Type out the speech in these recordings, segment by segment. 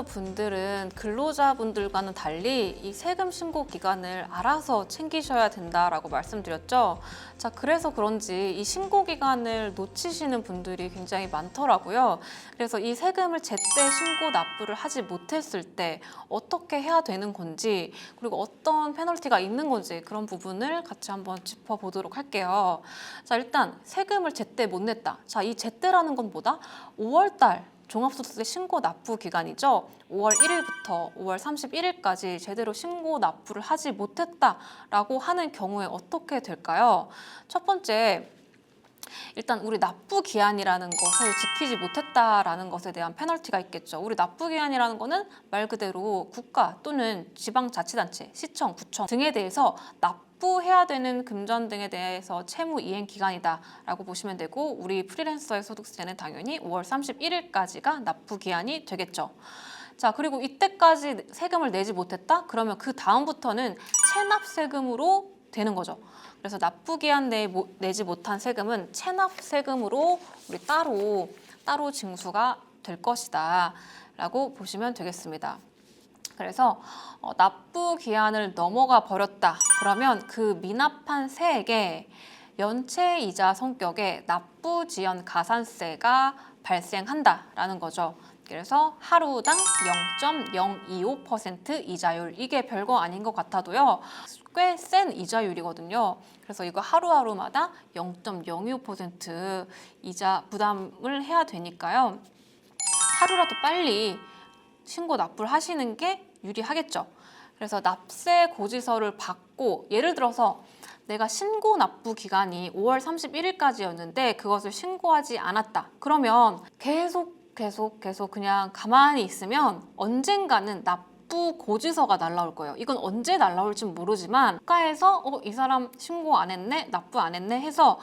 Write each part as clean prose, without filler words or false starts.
분들은 근로자분들과는 달리 이 세금 신고 기간을 알아서 챙기셔야 된다라고 말씀드렸죠. 자, 그래서 그런지 이 신고 기간을 놓치시는 분들이 굉장히 많더라고요. 그래서 이 세금을 제때 신고 납부를 하지 못했을 때 어떻게 해야 되는 건지, 그리고 어떤 페널티가 있는 건지 그런 부분을 같이 한번 짚어보도록 할게요. 자, 일단 세금을 제때 못 냈다. 자, 이 제때라는 건 뭐다? 5월달 종합소득세 신고 납부 기간이죠. 5월 1일부터 5월 31일까지 제대로 신고 납부를 하지 못했다라고 하는 경우에 어떻게 될까요? 첫 번째, 일단 우리 납부 기한이라는 것을 지키지 못했다라는 것에 대한 페널티가 있겠죠. 우리 납부 기한이라는 거는 말 그대로 국가 또는 지방자치단체, 시청, 구청 등에 대해서 납부해야 되는 금전 등에 대해서 채무 이행 기간이다라고 보시면 되고, 우리 프리랜서의 소득세는 당연히 5월 31일까지가 납부 기한이 되겠죠. 자, 그리고 이때까지 세금을 내지 못했다? 그러면 그 다음부터는 체납 세금으로 되는 거죠. 그래서 납부 기한 내에 내지 못한 세금은 체납 세금으로 우리 따로 징수가 될 것이다 라고 보시면 되겠습니다. 그래서 납부 기한을 넘어가 버렸다. 그러면 그 미납한 세액에 연체이자 성격의 납부 지연 가산세가 발생한다라는 거죠. 그래서 하루당 0.025% 이자율, 이게 별거 아닌 것 같아도요, 꽤 센 이자율이거든요. 그래서 이거 하루하루마다 0.025% 이자 부담을 해야 되니까요, 하루라도 빨리 신고 납부를 하시는 게 유리하겠죠. 그래서 납세 고지서를 받고, 예를 들어서 내가 신고 납부 기간이 5월 31일까지였는데 그것을 신고하지 않았다. 그러면 계속 그냥 가만히 있으면 언젠가는 납부 고지서가 날라올 거예요. 이건 언제 날라올지는 모르지만 국가에서 이 사람 신고 안 했네, 납부 안 했네 해서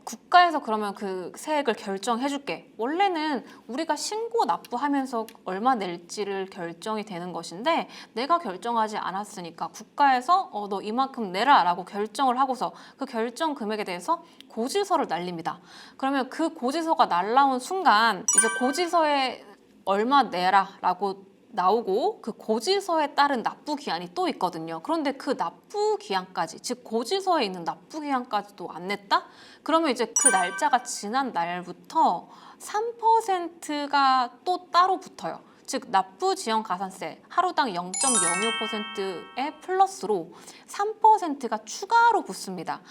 국가에서 그러면 그 세액을 결정해 줄게. 원래는 우리가 신고 납부하면서 얼마 낼지를 결정이 되는 것인데, 내가 결정하지 않았으니까 국가에서 너 이만큼 내라 라고 결정을 하고서 그 결정 금액에 대해서 고지서를 날립니다. 그러면 그 고지서가 날라온 순간 이제 고지서에 얼마 내라 라고 나오고, 그 고지서에 따른 납부 기한이 또 있거든요. 그런데 그 납부 기한까지, 즉 고지서에 있는 납부 기한까지도 안 냈다? 그러면 이제 그 날짜가 지난 날부터 3%가 또 따로 붙어요. 즉 납부 지연 가산세 하루당 0.05%의 플러스로 3%가 추가로 붙습니다.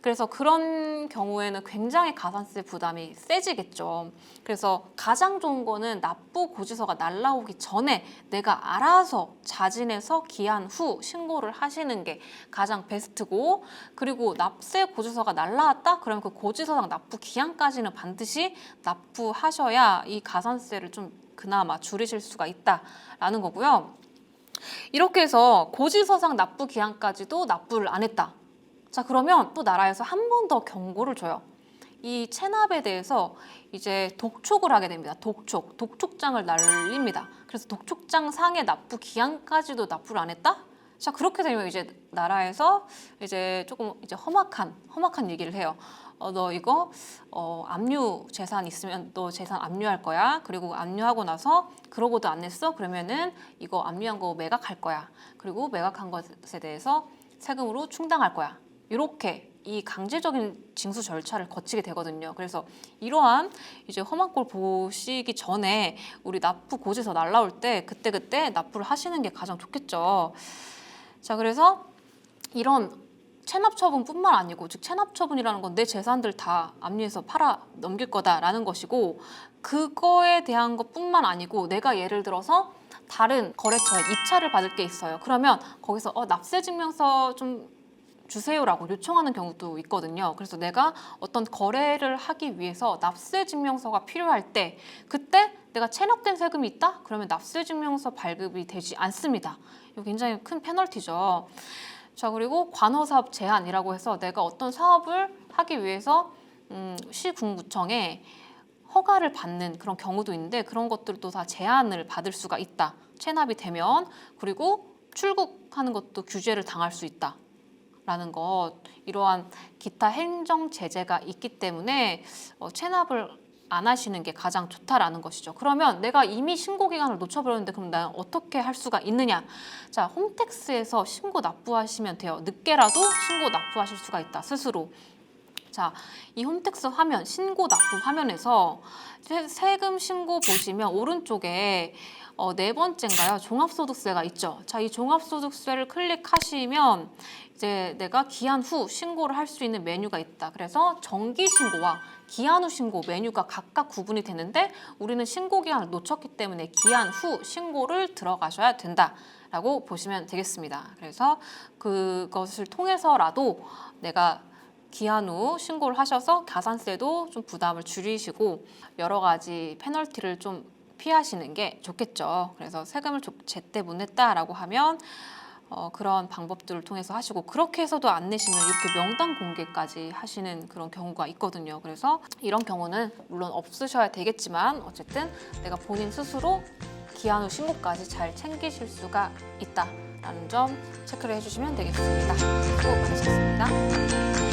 그래서 그런 경우에는 굉장히 가산세 부담이 세지겠죠. 그래서 가장 좋은 거는 납부 고지서가 날라오기 전에 내가 알아서 자진해서 기한 후 신고를 하시는 게 가장 베스트고, 그리고 납세 고지서가 날라왔다? 그러면 그 고지서당 납부 기한까지는 반드시 납부하셔야 이 가산세를 좀 그나마 줄이실 수가 있다라는 거고요. 이렇게 해서 고지서상 납부 기한까지도 납부를 안 했다. 자, 그러면 또 나라에서 한 번 더 경고를 줘요. 이 체납에 대해서 이제 독촉을 하게 됩니다. 독촉장을 날립니다. 그래서 독촉장 상의 납부 기한까지도 납부를 안 했다? 자, 그렇게 되면 이제 나라에서 이제 조금 이제 험악한 얘기를 해요. 너 이거 압류 재산 있으면 너 재산 압류할 거야. 그리고 압류하고 나서 그러고도 안 냈어? 그러면은 이거 압류한 거 매각할 거야. 그리고 매각한 것에 대해서 세금으로 충당할 거야. 이렇게 이 강제적인 징수 절차를 거치게 되거든요. 그래서 이러한 이제 험한 꼴 보시기 전에 우리 납부 고지서 날라올 때 그때 납부를 하시는 게 가장 좋겠죠. 자, 그래서 이런 체납처분뿐만 아니고, 즉 체납처분이라는 건 내 재산들 다 압류해서 팔아 넘길 거다라는 것이고, 그거에 대한 것뿐만 아니고 내가 예를 들어서 다른 거래처에 입찰을 받을 게 있어요. 그러면 거기서 납세증명서 좀 주세요라고 요청하는 경우도 있거든요. 그래서 내가 어떤 거래를 하기 위해서 납세증명서가 필요할 때, 그때 내가 체납된 세금이 있다? 그러면 납세증명서 발급이 되지 않습니다. 이거 굉장히 큰 페널티죠. 자, 그리고 관허사업 제한이라고 해서 내가 어떤 사업을 하기 위해서 시군구청에 허가를 받는 그런 경우도 있는데, 그런 것들도 다 제한을 받을 수가 있다. 체납이 되면. 그리고 출국하는 것도 규제를 당할 수 있다. 라는 것, 이러한 기타 행정 제재가 있기 때문에 체납을 안 하시는 게 가장 좋다라는 것이죠. 그러면 내가 이미 신고 기간을 놓쳐버렸는데 그럼 나 어떻게 할 수가 있느냐? 자, 홈택스에서 신고 납부하시면 돼요. 늦게라도 신고 납부하실 수가 있다, 스스로. 자, 이 홈택스 화면, 신고 납부 화면에서 세금 신고 보시면 오른쪽에 네 번째인가요? 종합소득세가 있죠. 자, 이 종합소득세를 클릭하시면 이제 내가 기한 후 신고를 할 수 있는 메뉴가 있다. 그래서 정기 신고와 기한 후 신고 메뉴가 각각 구분이 되는데 우리는 신고 기한을 놓쳤기 때문에 기한 후 신고를 들어가셔야 된다라고 보시면 되겠습니다. 그래서 그것을 통해서라도 내가 기한 후 신고를 하셔서 가산세도 좀 부담을 줄이시고 여러 가지 페널티를 좀 피하시는 게 좋겠죠. 그래서 세금을 제때 못 냈다라고 하면 그런 방법들을 통해서 하시고, 그렇게 해서도 안 내시면 이렇게 명단 공개까지 하시는 그런 경우가 있거든요. 그래서 이런 경우는 물론 없으셔야 되겠지만 어쨌든 내가 본인 스스로 기한 후 신고까지 잘 챙기실 수가 있다라는 점 체크를 해주시면 되겠습니다. 수고 많으셨습니다.